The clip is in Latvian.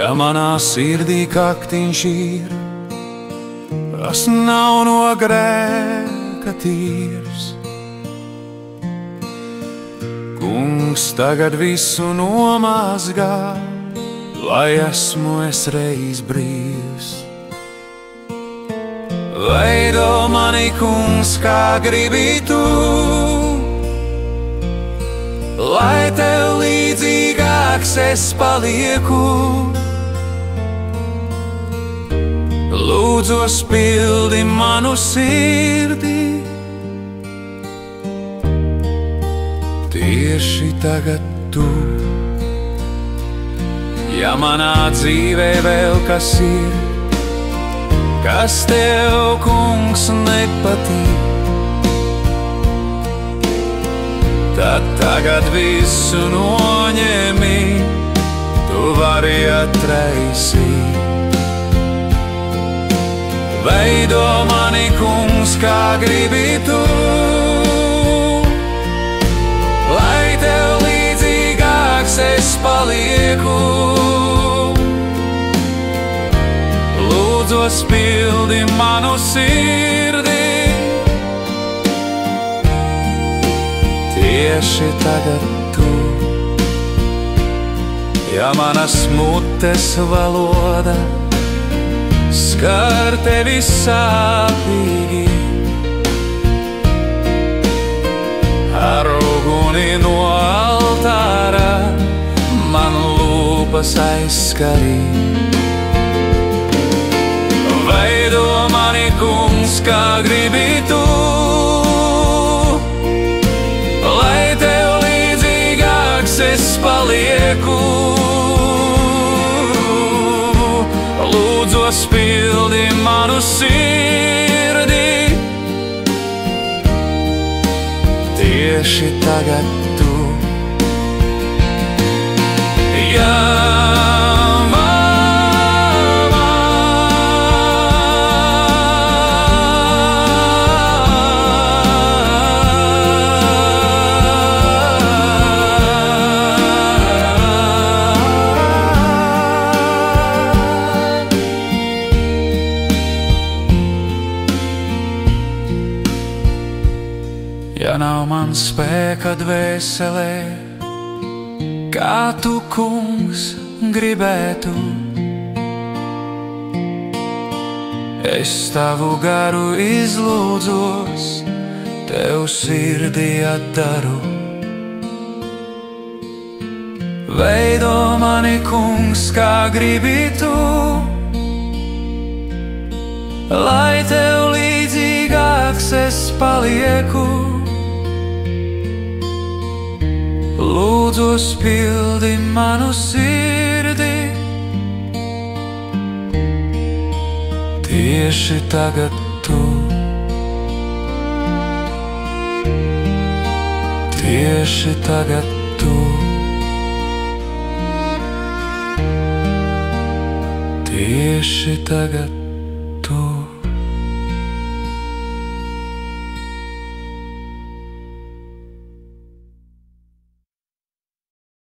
Ja manā sirdī kaktiņš ir, kas nav no grēka tīrs, Kungs tagad visu nomazgā, lai esmu es reiz brīvs. Veido mani, Kungs, kā gribi tu, lai tev līdzīgāks es palieku. Lūdzos, pildi manu sirdi, tieši tagad tu. Ja manā dzīvē vēl kas ir, kas tev, Kungs, nepatīk, tad tagad visu noņemi, tu vari atraisīt. Veido mani, Kungs, kā gribi tu, lai tev līdzīgāks es palieku. Lūdzos, pildi manu sirdi, tieši tagad tu. Ja manas mutes valoda skar tevi sāpīgi, ar uguni no altāra man lūpas aizskarī. Veido mani, Kungs, kā gribi tu, lai tev līdzīgāks es palieku. Lūdzos, pildi manu sirdi, tieši tagad tu. Ja Ja nav man spēka dvēselē, kā tu, Kungs, gribētu, es tavu garu izlūdzos, tev sirdī atdaru. Veido mani, Kungs, kā gribi tu, lai tev līdzīgāks es palieku. Lūdzos, pildi manu sirdi, tieši tagad tu. Tieši tagad tu. Tieši tagad tu.